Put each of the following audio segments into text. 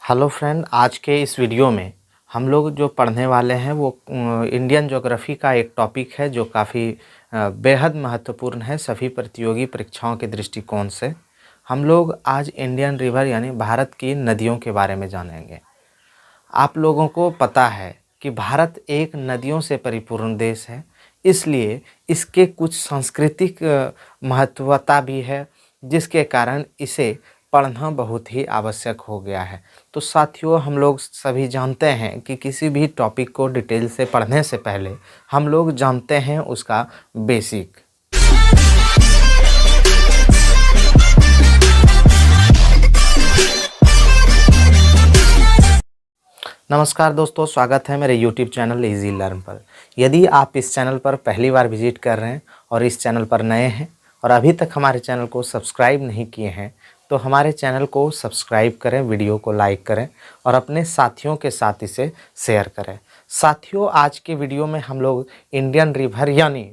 Hello friend, आज के इस वीडियो में हम लोग जो पढ़ने वाले हैं वो इंडियन ज्योग्राफी का एक टॉपिक है जो काफ़ी बेहद महत्वपूर्ण है सभी प्रतियोगी परीक्षाओं के दृष्टिकोण से। हम लोग आज इंडियन रिवर यानी भारत की नदियों के बारे में जानेंगे। आप लोगों को पता है कि भारत एक नदियों से परिपूर्ण देश है, इसलिए इसके कुछ सांस्कृतिक महत्वता भी है जिसके कारण इसे पढ़ना बहुत ही आवश्यक हो गया है। तो साथियों, हम लोग सभी जानते हैं कि किसी भी टॉपिक को डिटेल से पढ़ने से पहले हम लोग जानते हैं उसका बेसिक। नमस्कार दोस्तों, स्वागत है मेरे YouTube चैनल इजी लर्न पर। यदि आप इस चैनल पर पहली बार विजिट कर रहे हैं और इस चैनल पर नए हैं और अभी तक हमारे चैनल को सब्सक्राइब नहीं किए हैं तो हमारे चैनल को सब्सक्राइब करें, वीडियो को लाइक करें और अपने साथियों के साथ इसे शेयर करें। साथियों, आज के वीडियो में हम लोग इंडियन रिवर यानी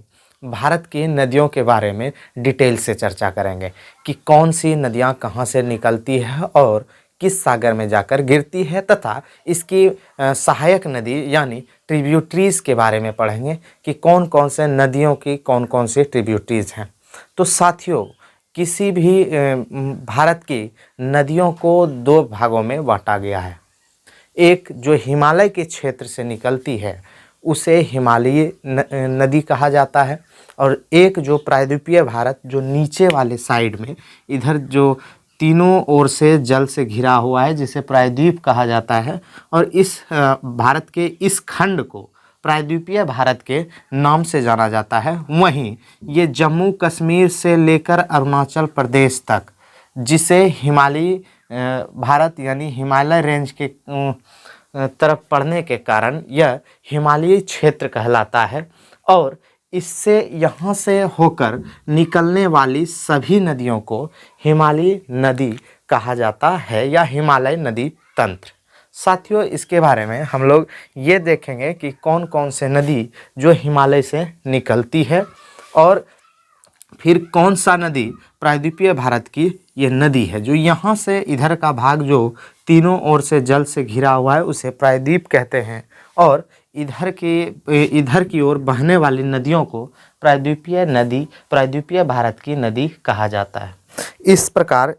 भारत की नदियों के बारे में डिटेल से चर्चा करेंगे कि कौन सी नदियां कहां से निकलती है और किस सागर में जाकर गिरती है, तथा इसकी सहायक नदी यानी ट्रिब्यूटरीज के बारे में पढ़ेंगे कि कौन कौन से नदियों की कौन कौन सी ट्रिब्यूटरीज हैं। तो साथियों, किसी भी भारत की नदियों को दो भागों में बांटा गया है। एक जो हिमालय के क्षेत्र से निकलती है उसे हिमालयी नदी कहा जाता है, और एक जो प्रायद्वीपीय भारत जो नीचे वाले साइड में इधर जो तीनों ओर से जल से घिरा हुआ है जिसे प्रायद्वीप कहा जाता है, और इस भारत के इस खंड को प्रायद्वीपीय भारत के नाम से जाना जाता है। वहीं ये जम्मू कश्मीर से लेकर अरुणाचल प्रदेश तक जिसे हिमालयी भारत यानी हिमालय रेंज के तरफ पड़ने के कारण यह हिमालयी क्षेत्र कहलाता है, और इससे यहाँ से होकर निकलने वाली सभी नदियों को हिमालयी नदी कहा जाता है या हिमालय नदी तंत्र। साथियों, इसके बारे में हम लोग ये देखेंगे कि कौन कौन से नदी जो हिमालय से निकलती है और फिर कौन सा नदी प्रायद्वीपीय भारत की ये नदी है जो यहाँ से इधर का भाग जो तीनों ओर से जल से घिरा हुआ है उसे प्रायद्वीप कहते हैं, और इधर की ओर बहने वाली नदियों को प्रायद्वीपीय नदी प्रायद्वीपीय भारत की नदी कहा जाता है। इस प्रकार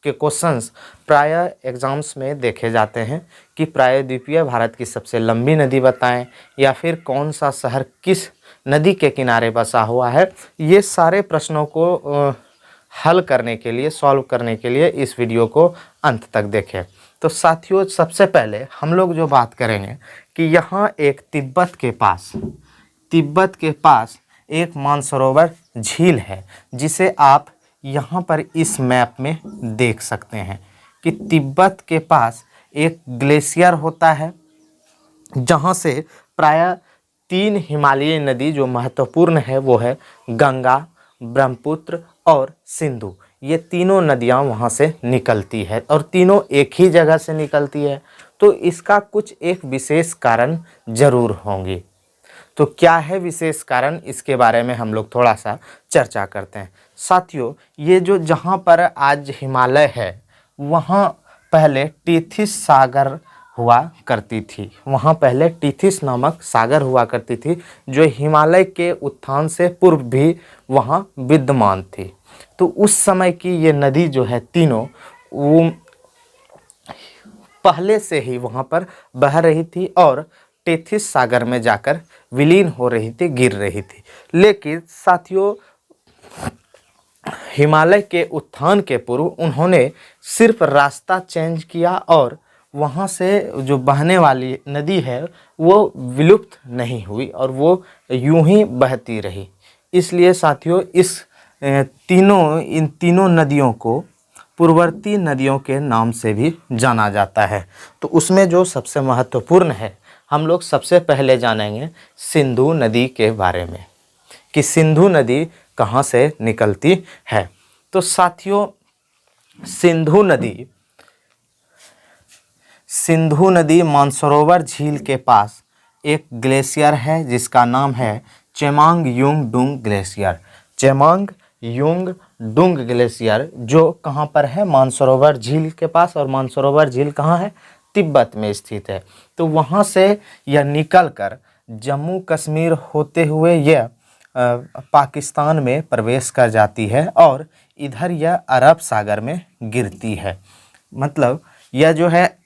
के क्वेश्चंस प्राय एग्जाम्स में देखे जाते हैं कि प्रायद्वीपीय भारत की सबसे लंबी नदी बताएं, या फिर कौन सा शहर किस नदी के किनारे बसा हुआ है। ये सारे प्रश्नों को हल करने के लिए, सॉल्व करने के लिए इस वीडियो को अंत तक देखें। तो साथियों, सबसे पहले हम लोग जो बात करेंगे कि यहाँ एक तिब्बत के पास एक मानसरोवर झील है जिसे आप यहाँ पर इस मैप में देख सकते हैं कि तिब्बत के पास एक ग्लेशियर होता है जहाँ से प्रायः 3 हिमालयी नदी जो महत्वपूर्ण है वो है गंगा, ब्रह्मपुत्र और सिंधु। ये तीनों नदियाँ वहाँ से निकलती है और तीनों एक ही जगह से निकलती है, तो इसका कुछ एक विशेष कारण जरूर होंगे। तो क्या है विशेष कारण, इसके बारे में हम लोग थोड़ा सा चर्चा करते हैं। साथियों, ये जो जहाँ पर आज हिमालय है वहाँ पहले टीथिस सागर हुआ करती थी। वहाँ पहले टीथिस नामक सागर हुआ करती थी जो हिमालय के उत्थान से पूर्व भी वहाँ विद्यमान थी। तो उस समय की ये नदी जो है तीनों वो पहले से ही वहाँ पर बह रही थी और टेथिस सागर में जाकर विलीन हो रही थी, गिर रही थी। लेकिन साथियों, हिमालय के उत्थान के पूर्व उन्होंने सिर्फ रास्ता चेंज किया और वहाँ से जो बहने वाली नदी है वो विलुप्त नहीं हुई और वो यूं ही बहती रही। इसलिए साथियों, इन तीनों नदियों को पूर्ववर्ती नदियों के नाम से भी जाना जाता है। तो उसमें जो सबसे महत्वपूर्ण है, हम लोग सबसे पहले जानेंगे सिंधु नदी के बारे में कि सिंधु नदी कहाँ से निकलती है। तो साथियों, सिंधु नदी मानसरोवर झील के पास एक ग्लेशियर है जिसका नाम है चेमांग युंग डुंग ग्लेशियर। चेमांग युंग डुंग ग्लेशियर, जो कहाँ पर है, मानसरोवर झील के पास, और मानसरोवर झील कहाँ है, तिब्बत में स्थित है। तो वहाँ से यह निकलकर जम्मू कश्मीर होते हुए यह पाकिस्तान में प्रवेश कर जाती है और इधर यह अरब सागर में गिरती है। मतलब यह जो है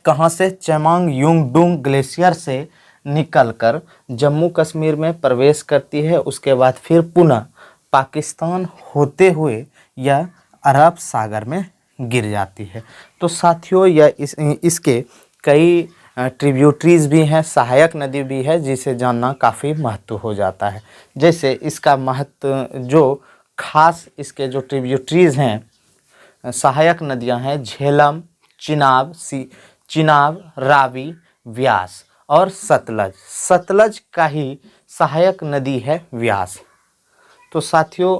कहाँ से, चेमांग युंग डुंग ग्लेशियर से निकलकर जम्मू कश्मीर में प्रवेश करती है। उसके बाद फिर पुनः पाकिस्तान होते हुए यह अरब सागर में गिर जाती है। तो साथियों यह इसके कई ट्रिब्यूटरीज भी हैं, सहायक नदी भी है, जिसे जानना काफ़ी महत्व हो जाता है। जैसे इसका महत्व जो खास इसके जो ट्रिब्यूटरीज हैं, सहायक नदियां हैं, झेलम, चिनाब, रावी, व्यास और सतलज। सतलज का ही सहायक नदी है व्यास। तो साथियों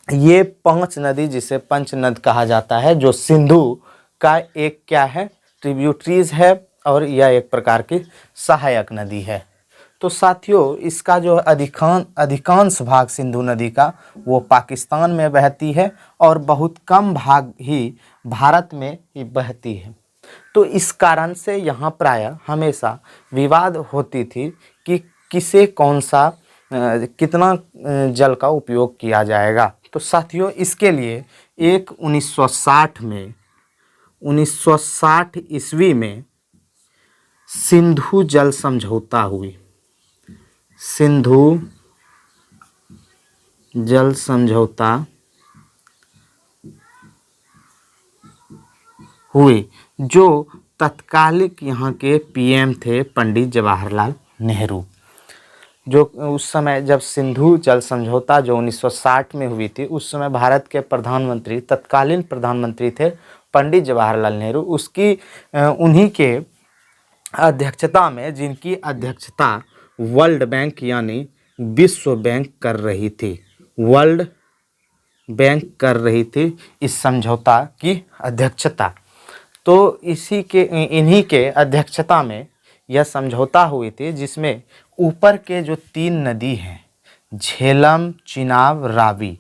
ये 5 नदी, जिसे पंचनद कहा जाता है, जो सिंधु का एक क्या है, ट्रिब्यूटरीज है, और यह एक प्रकार की सहायक नदी है। तो साथियों इसका जो अधिकांश भाग सिंधु नदी का वो पाकिस्तान में बहती है और बहुत कम भाग ही भारत में ही बहती है। तो इस कारण से यहाँ प्रायः हमेशा विवाद होती थी कि किसे कौन सा कितना जल का उपयोग किया जाएगा। तो साथियों इसके लिए एक 1960 ईस्वी में सिंधु जल समझौता हुई। सिंधु जल समझौता हुई, जो तत्कालिक यहाँ के पीएम थे पंडित जवाहरलाल नेहरू। जो उस समय जब सिंधु जल समझौता जो 1960 में हुई थी, उस समय भारत के प्रधानमंत्री, तत्कालीन प्रधानमंत्री थे पंडित जवाहरलाल नेहरू। उसकी उन्हीं के अध्यक्षता में, जिनकी अध्यक्षता वर्ल्ड बैंक यानी विश्व बैंक कर रही थी, वर्ल्ड बैंक कर रही थी इस समझौता की अध्यक्षता। तो इन्हीं के अध्यक्षता में यह समझौता हुई थी, जिसमें ऊपर के जो 3 नदी हैं, झेलम, चिनाब, रावी,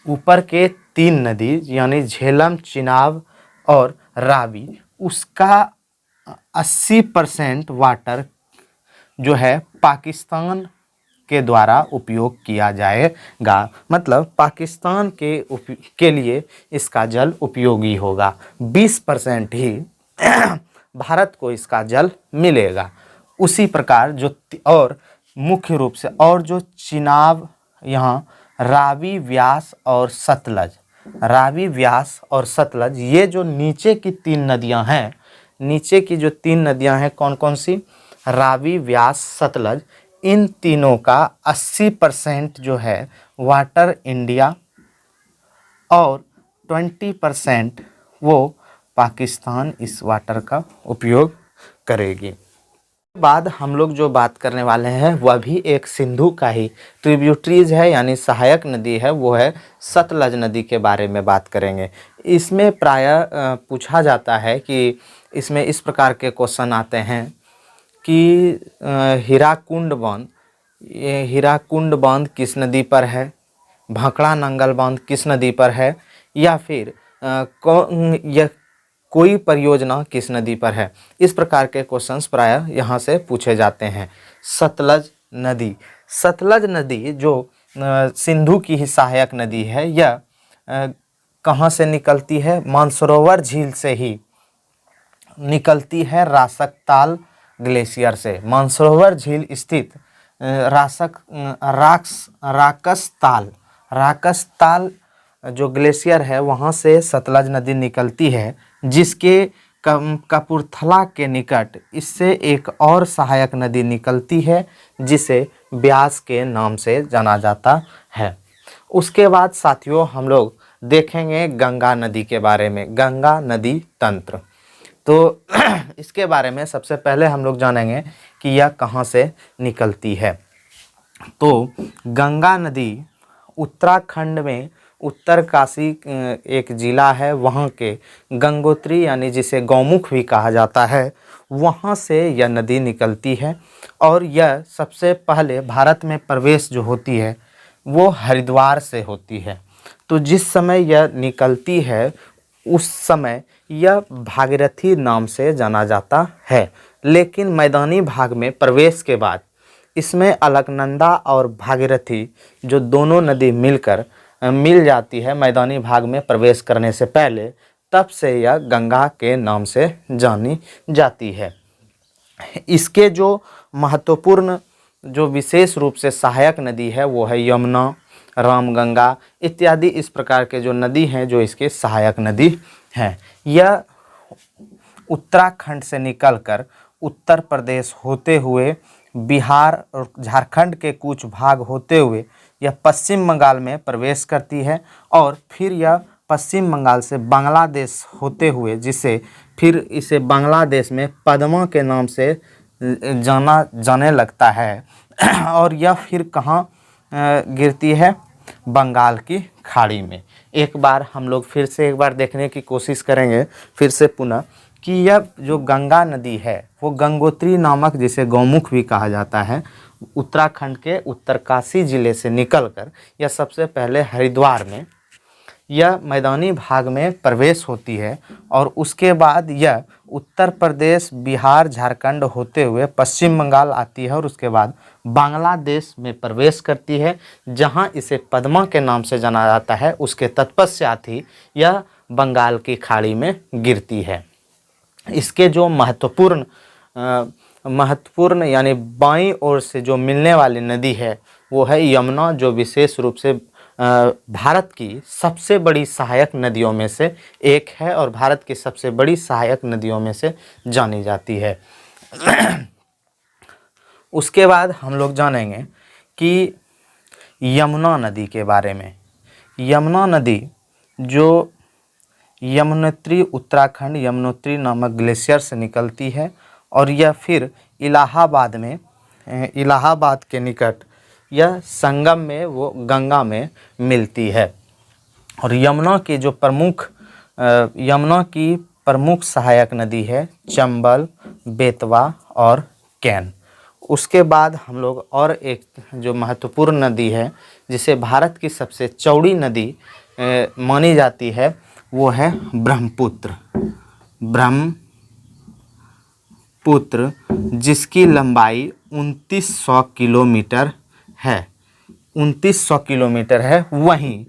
ऊपर के 3 नदी यानी झेलम, चिनाब और रावी, उसका 80% वाटर जो है पाकिस्तान के द्वारा उपयोग किया जाएगा। मतलब पाकिस्तान के लिए इसका जल उपयोगी होगा, 20% ही भारत को इसका जल मिलेगा। उसी प्रकार जो और मुख्य रूप से और जो चिनाब, यहाँ रावी, व्यास और सतलज, रावी, व्यास और सतलज, ये जो नीचे की 3 नदियां हैं, नीचे की जो 3 नदियां हैं कौन कौन सी, रावी, व्यास, सतलज, इन तीनों का 80% जो है वाटर इंडिया और 20% वो पाकिस्तान इस वाटर का उपयोग करेगी। बाद हम लोग जो बात करने वाले हैं वह भी एक सिंधु का ही ट्रिब्यूटरीज है, यानी सहायक नदी है, वो है सतलज नदी के बारे में बात करेंगे। इसमें प्रायः पूछा जाता है कि इसमें इस प्रकार के क्वेश्चन आते हैं कि हीराकुंड बांध, ये हीराकुंड बांध किस नदी पर है, भाखड़ा नंगल बांध किस नदी पर है, या फिर यह कोई परियोजना किस नदी पर है। इस प्रकार के क्वेश्चंस प्रायः यहाँ से पूछे जाते हैं। सतलज नदी, सतलज नदी जो सिंधु की ही सहायक नदी है, यह कहाँ से निकलती है, मानसरोवर झील से ही निकलती है, रासकताल ग्लेशियर से। मानसरोवर झील स्थित राकसताल जो ग्लेशियर है, वहाँ से सतलज नदी निकलती है, जिसके कपूरथला के निकट इससे एक और सहायक नदी निकलती है, जिसे ब्यास के नाम से जाना जाता है। उसके बाद साथियों हम लोग देखेंगे गंगा नदी के बारे में, गंगा नदी तंत्र। तो इसके बारे में सबसे पहले हम लोग जानेंगे कि यह कहाँ से निकलती है। तो गंगा नदी उत्तराखंड में उत्तरकाशी एक ज़िला है, वहाँ के गंगोत्री यानी जिसे गौमुख भी कहा जाता है, वहाँ से यह नदी निकलती है। और यह सबसे पहले भारत में प्रवेश जो होती है वो हरिद्वार से होती है। तो जिस समय यह निकलती है उस समय यह भागीरथी नाम से जाना जाता है, लेकिन मैदानी भाग में प्रवेश के बाद इसमें अलकनंदा और भागीरथी जो दोनों नदी मिल जाती है मैदानी भाग में प्रवेश करने से पहले, तब से यह गंगा के नाम से जानी जाती है। इसके जो महत्वपूर्ण जो विशेष रूप से सहायक नदी है वो है यमुना, रामगंगा इत्यादि इस प्रकार के जो नदी हैं जो इसके सहायक नदी हैं। यह उत्तराखंड से निकलकर उत्तर प्रदेश होते हुए बिहार और झारखंड के कुछ भाग होते हुए यह पश्चिम बंगाल में प्रवेश करती है और फिर यह पश्चिम बंगाल से बांग्लादेश होते हुए फिर इसे बांग्लादेश में पद्मा के नाम से जाने लगता है और यह फिर कहाँ गिरती है, बंगाल की खाड़ी में। एक बार हम लोग फिर से एक बार देखने की कोशिश करेंगे फिर से पुनः कि यह जो गंगा नदी है वो गंगोत्री नामक, जिसे गौमुख भी कहा जाता है, उत्तराखंड के उत्तरकाशी जिले से निकलकर यह सबसे पहले हरिद्वार में यह मैदानी भाग में प्रवेश होती है और उसके बाद यह उत्तर प्रदेश, बिहार, झारखंड होते हुए पश्चिम बंगाल आती है और उसके बाद बांग्लादेश में प्रवेश करती है, जहां इसे पद्मा के नाम से जाना जाता है। उसके तत्पश्चात ही यह बंगाल की खाड़ी में गिरती है। इसके जो महत्वपूर्ण यानी बाईं ओर से जो मिलने वाली नदी है वो है यमुना, जो विशेष रूप से भारत की सबसे बड़ी सहायक नदियों में से एक है और भारत की सबसे बड़ी सहायक नदियों में से जानी जाती है। उसके बाद हम लोग जानेंगे कि यमुना नदी के बारे में। यमुना नदी जो यमुनोत्री, उत्तराखंड यमुनोत्री नामक ग्लेशियर से निकलती है और यह फिर इलाहाबाद के निकट यह संगम में वो गंगा में मिलती है। और यमुना की प्रमुख सहायक नदी है चंबल, बेतवा और कैन। उसके बाद हम लोग और एक जो महत्वपूर्ण नदी है जिसे भारत की सबसे चौड़ी नदी मानी जाती है वो है ब्रह्मपुत्र, जिसकी लंबाई 2900 किलोमीटर है। 2900 किलोमीटर है। वहीं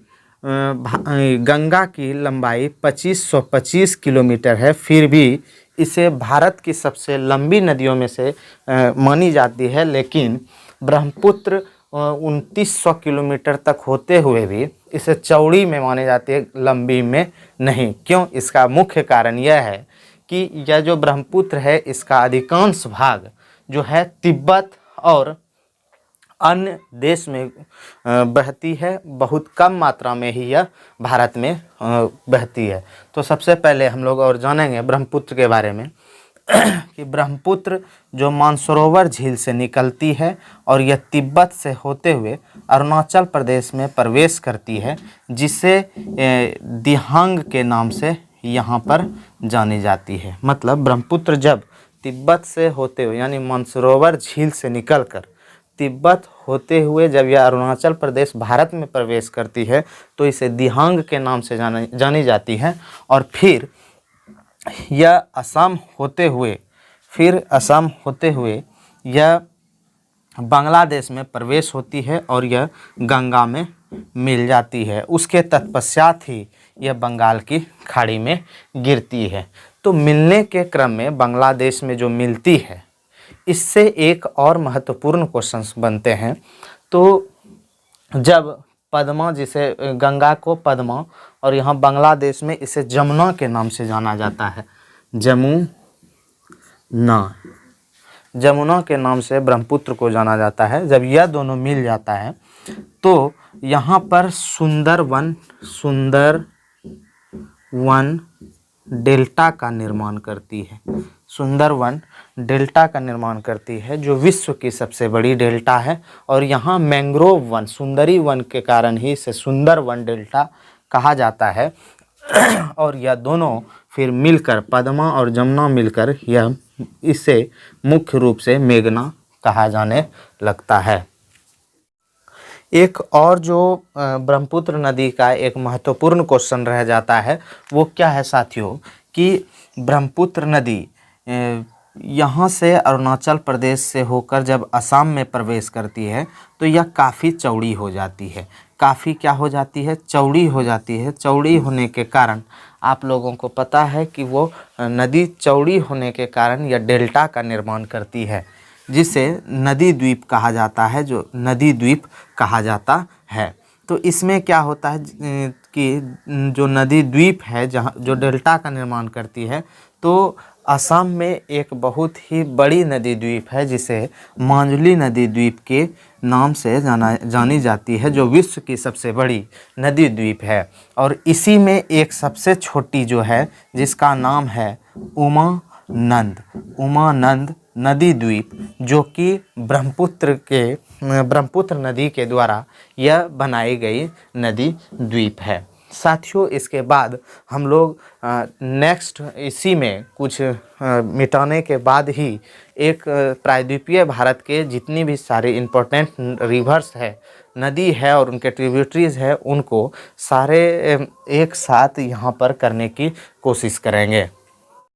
गंगा की लंबाई 2525 किलोमीटर है। फिर भी इसे भारत की सबसे लंबी नदियों में से मानी जाती है, लेकिन ब्रह्मपुत्र 2900 किलोमीटर तक होते हुए भी इसे चौड़ी में मानी जाती है, लंबी में नहीं। क्यों? इसका मुख्य कारण यह है कि यह जो ब्रह्मपुत्र है इसका अधिकांश भाग जो है तिब्बत और अन्य देश में बहती है, बहुत कम मात्रा में ही यह भारत में बहती है। तो सबसे पहले हम लोग और जानेंगे ब्रह्मपुत्र के बारे में कि ब्रह्मपुत्र जो मानसरोवर झील से निकलती है और यह तिब्बत से होते हुए अरुणाचल प्रदेश में प्रवेश करती है, जिसे दिहांग के नाम से यहाँ पर जानी जाती है। मतलब ब्रह्मपुत्र जब तिब्बत से होते हुए यानी मानसरोवर झील से निकलकर तिब्बत होते हुए जब यह अरुणाचल प्रदेश भारत में प्रवेश करती है तो इसे दिहांग के नाम से जानी जाती है। और फिर यह असम होते हुए यह बांग्लादेश में प्रवेश होती है और यह गंगा में मिल जाती है। उसके तत्पश्चात ही यह बंगाल की खाड़ी में गिरती है। तो मिलने के क्रम में बांग्लादेश में जो मिलती है, इससे एक और महत्वपूर्ण क्वेश्चन बनते हैं। तो जब पद्मा, जिसे गंगा को पद्मा और यहाँ बांग्लादेश में इसे जमुना के नाम से जाना जाता है, जमुना के नाम से ब्रह्मपुत्र को जाना जाता है। जब यह दोनों मिल जाता है तो यहाँ पर सुंदरवन डेल्टा का निर्माण करती है। सुंदरवन डेल्टा का निर्माण करती है जो विश्व की सबसे बड़ी डेल्टा है। और यहाँ मैंग्रोव वन, सुंदरी वन के कारण ही इसे सुंदरवन डेल्टा कहा जाता है। और यह दोनों फिर मिलकर, पद्मा और जमुना मिलकर यह इसे मुख्य रूप से मेघना कहा जाने लगता है। एक और जो ब्रह्मपुत्र नदी का एक महत्वपूर्ण क्वेश्चन रह जाता है वो क्या है साथियों कि ब्रह्मपुत्र नदी यहाँ से अरुणाचल प्रदेश से होकर जब असम में प्रवेश करती है तो यह काफ़ी चौड़ी हो जाती है। काफ़ी क्या हो जाती है? चौड़ी हो जाती है। चौड़ी होने के कारण आप लोगों को पता है कि वो नदी चौड़ी होने के कारण यह डेल्टा का निर्माण करती है, जिसे नदी द्वीप कहा जाता है, जो नदी द्वीप कहा जाता है। तो इसमें क्या होता है कि जो नदी द्वीप है जहाँ जो डेल्टा का निर्माण करती है, तो असम में एक बहुत ही बड़ी नदी द्वीप है जिसे माजुली नदी द्वीप के नाम से जानी जाती है, जो विश्व की सबसे बड़ी नदी द्वीप है। और इसी में एक सबसे छोटी जो है जिसका नाम है उमानंद नदी द्वीप, जो कि ब्रह्मपुत्र नदी के द्वारा यह बनाई गई नदी द्वीप है। साथियों इसके बाद हम लोग नेक्स्ट इसी में कुछ मिटाने के बाद ही एक प्रायद्वीपीय भारत के जितनी भी सारे इम्पोर्टेंट रिवर्स है, नदी है और उनके ट्रिब्यूटरीज है, उनको सारे एक साथ यहाँ पर करने की कोशिश करेंगे।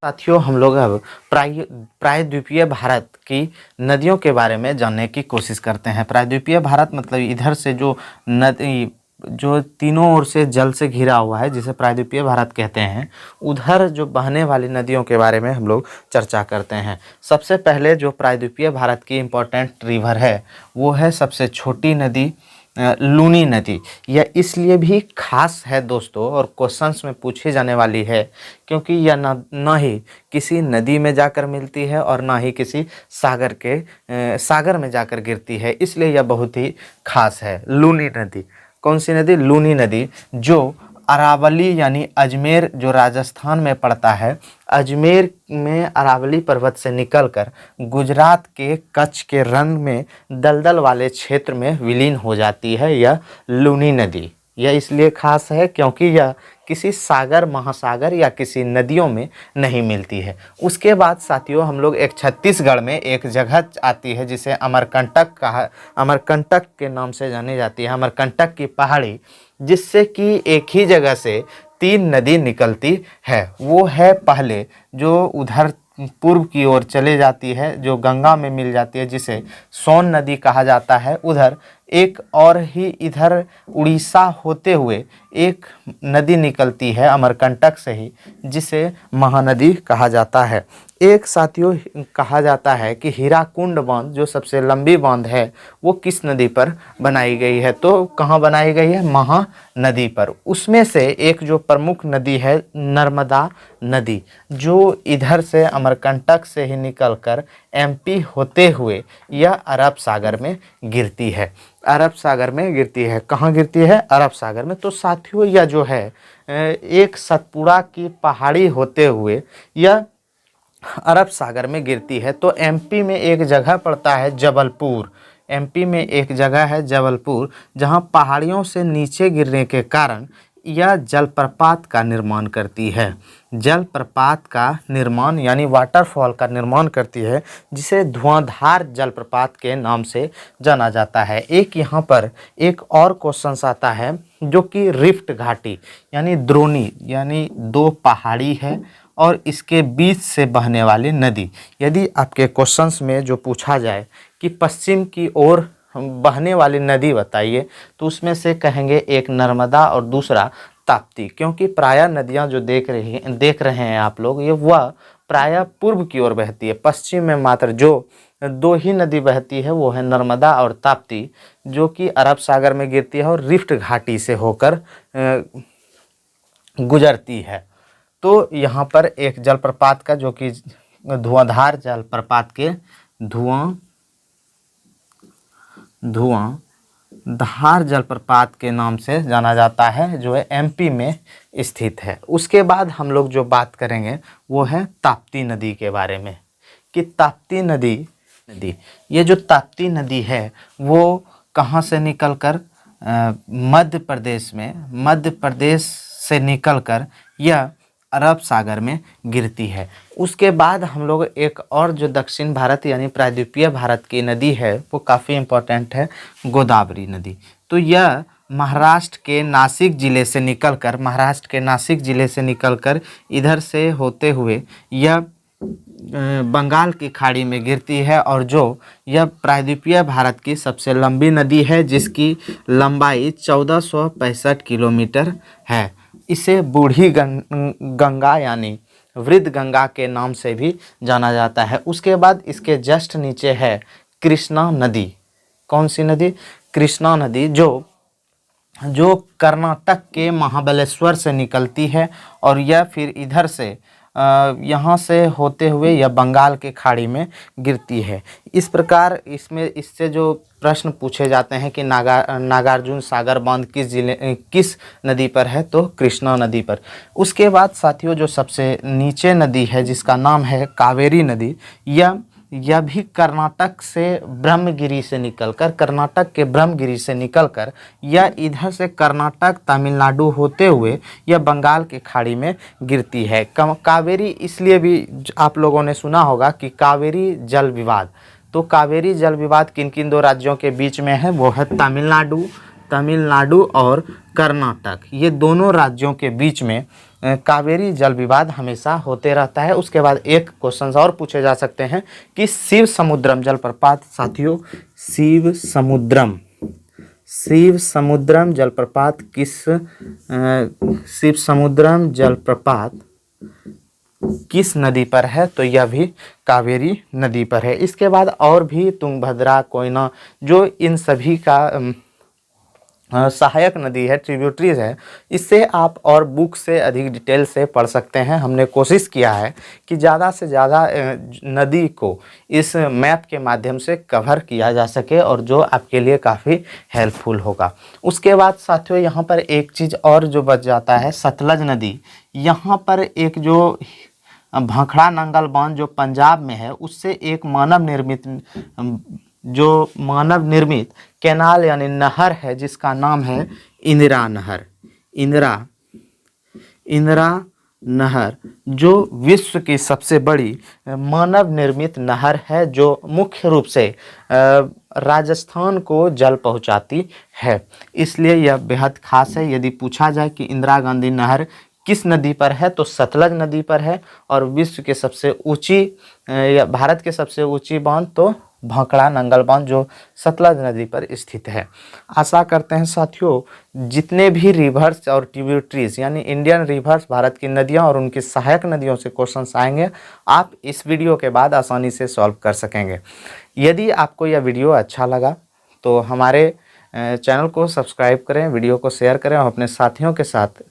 साथियों हम लोग अब प्रायद्वीपीय भारत की नदियों के बारे में जानने की कोशिश करते हैं। प्रायद्वीपीय भारत मतलब इधर से जो नदी जो तीनों ओर से जल से घिरा हुआ है, जिसे प्रायद्वीपीय भारत कहते हैं, उधर जो बहने वाली नदियों के बारे में हम लोग चर्चा करते हैं। सबसे पहले जो प्रायद्वीपीय भारत की इम्पोर्टेंट रिवर है वो है सबसे छोटी नदी लूनी नदी। यह इसलिए भी खास है दोस्तों और क्वेश्चंस में पूछी जाने वाली है क्योंकि यह न ही किसी नदी में जाकर मिलती है और ना ही किसी सागर में जाकर गिरती है, इसलिए यह बहुत ही खास है। लूनी नदी, कौन सी नदी? लूनी नदी, जो अरावली यानी अजमेर जो राजस्थान में पड़ता है, अजमेर में अरावली पर्वत से निकलकर गुजरात के कच्छ के रण में दलदल वाले क्षेत्र में विलीन हो जाती है यह लूनी नदी। यह इसलिए खास है क्योंकि यह किसी सागर, महासागर या किसी नदियों में नहीं मिलती है। उसके बाद साथियों हम लोग एक छत्तीसगढ़ में एक जगह आती है जिसे अमरकंटक के नाम से जानी जाती है, अमरकंटक की पहाड़ी, जिससे कि एक ही जगह से 3 नदी निकलती है। वो है पहले जो उधर पूर्व की ओर चले जाती है, जो गंगा में मिल जाती है, जिसे सोन नदी कहा जाता है। उधर एक और ही इधर उड़ीसा होते हुए एक नदी निकलती है अमरकंटक से ही, जिसे महानदी कहा जाता है। एक साथियों कहा जाता है कि हीराकुंड बांध जो सबसे लंबी बांध है वो किस नदी पर बनाई गई है? तो कहाँ बनाई गई है? महानदी पर। उसमें से एक जो प्रमुख नदी है नर्मदा नदी, जो इधर से अमरकंटक से ही निकलकर एमपी होते हुए यह अरब सागर में गिरती है। अरब सागर में गिरती है। कहाँ गिरती है? अरब सागर में। तो साथियों यह जो है एक सतपुड़ा की पहाड़ी होते हुए यह अरब सागर में गिरती है। तो एमपी में एक जगह पड़ता है जबलपुर, एमपी में एक जगह है जबलपुर, जहां पहाड़ियों से नीचे गिरने के कारण यह जलप्रपात का निर्माण करती है। जलप्रपात का निर्माण यानी वाटरफॉल का निर्माण करती है, जिसे धुआंधार जलप्रपात के नाम से जाना जाता है। एक यहाँ पर एक और क्वेश्चन आता है जो कि रिफ्ट घाटी यानी द्रोणी यानी 2 पहाड़ी है और इसके बीच से बहने वाली नदी। यदि आपके क्वेश्चंस में जो पूछा जाए कि पश्चिम की ओर बहने वाली नदी बताइए, तो उसमें से कहेंगे एक नर्मदा और दूसरा ताप्ती, क्योंकि प्रायः नदियां जो देख रहे हैं आप लोग, ये वह प्रायः पूर्व की ओर बहती है। पश्चिम में मात्र जो 2 ही नदी बहती है वो है नर्मदा और ताप्ती, जो कि अरब सागर में गिरती है और रिफ्ट घाटी से होकर गुजरती है। तो यहाँ पर एक जलप्रपात का जो कि धुआंधार जलप्रपात के धुआंधार जलप्रपात के नाम से जाना जाता है, जो है एमपी में स्थित है। उसके बाद हम लोग जो बात करेंगे वो है ताप्ती नदी के बारे में, कि ताप्ती नदी ये जो ताप्ती नदी है वो कहाँ से निकलकर मध्य प्रदेश से निकलकर यह अरब सागर में गिरती है। उसके बाद हम लोग एक और जो दक्षिण भारत यानी प्रायद्वीपीय भारत की नदी है वो काफ़ी इम्पोर्टेंट है, गोदावरी नदी। तो यह महाराष्ट्र के नासिक ज़िले से निकलकर इधर से होते हुए यह बंगाल की खाड़ी में गिरती है, और जो यह प्रायद्वीपीय भारत की सबसे लंबी नदी है, जिसकी लंबाई 1465 किलोमीटर है। इसे बूढ़ी गंगा यानी वृद्ध गंगा के नाम से भी जाना जाता है। उसके बाद इसके जस्ट नीचे है कृष्णा नदी। कौन सी नदी? कृष्णा नदी, जो कर्नाटक के महाबलेश्वर से निकलती है, और यह फिर इधर से यहाँ से होते हुए यह बंगाल के खाड़ी में गिरती है। इस प्रकार इससे जो प्रश्न पूछे जाते हैं कि नागार्जुन सागर बांध किस नदी पर है, तो कृष्णा नदी पर। उसके बाद साथियों, जो सबसे नीचे नदी है जिसका नाम है कावेरी नदी, यह भी कर्नाटक के ब्रह्मगिरी से निकलकर यह इधर से कर्नाटक तमिलनाडु होते हुए यह बंगाल के खाड़ी में गिरती है। कावेरी इसलिए भी आप लोगों ने सुना होगा कि कावेरी जल विवाद। तो कावेरी जल विवाद किन किन दो राज्यों के बीच में है? वो है तमिलनाडु और कर्नाटक। ये दोनों राज्यों के बीच में कावेरी जल विवाद हमेशा होते रहता है। उसके बाद एक क्वेश्चन और पूछे जा सकते हैं कि शिव समुद्रम जलप्रपात, साथियों शिव समुद्रम जलप्रपात किस नदी पर है? तो यह भी कावेरी नदी पर है। इसके बाद और भी तुंगभद्रा, कोयना, जो इन सभी का सहायक नदी है, ट्रिब्यूटरीज है। इससे आप और बुक से अधिक डिटेल से पढ़ सकते हैं। हमने कोशिश किया है कि ज़्यादा से ज़्यादा नदी को इस मैप के माध्यम से कवर किया जा सके, और जो आपके लिए काफ़ी हेल्पफुल होगा। उसके बाद साथियों, यहाँ पर एक चीज़ और जो बच जाता है, सतलज नदी। यहाँ पर एक जो भाखड़ा नंगल बांध जो पंजाब में है, उससे एक मानव निर्मित कैनाल यानी नहर है, जिसका नाम है इंदिरा नहर, जो विश्व की सबसे बड़ी मानव निर्मित नहर है, जो मुख्य रूप से राजस्थान को जल पहुंचाती है। इसलिए यह बेहद खास है। यदि पूछा जाए कि इंदिरा गांधी नहर किस नदी पर है, तो सतलज नदी पर है। और विश्व के सबसे ऊंची या भारत के सबसे ऊंची बांध तो भाखड़ा नंगल बांध, जो सतलज नदी पर स्थित है। आशा करते हैं साथियों, जितने भी रिवर्स और ट्रिब्यूटरीज यानी इंडियन रिवर्स, भारत की नदियां और उनकी सहायक नदियों से क्वेश्चंस आएंगे, आप इस वीडियो के बाद आसानी से सॉल्व कर सकेंगे। यदि आपको यह वीडियो अच्छा लगा तो हमारे चैनल को सब्सक्राइब करें, वीडियो को शेयर करें और अपने साथियों के साथ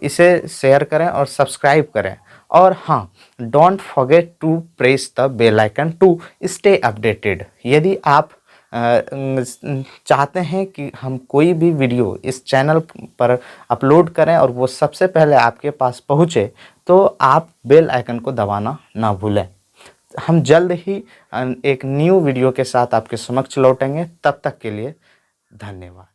इसे शेयर करें और सब्सक्राइब करें। और हाँ, don't forget to press the bell icon to stay updated. यदि आप चाहते हैं कि हम कोई भी वीडियो इस चैनल पर अपलोड करें और वो सबसे पहले आपके पास पहुँचे, तो आप बेल आइकन को दबाना ना भूलें। हम जल्द ही एक न्यू वीडियो के साथ आपके समक्ष लौटेंगे। तब तक के लिए धन्यवाद।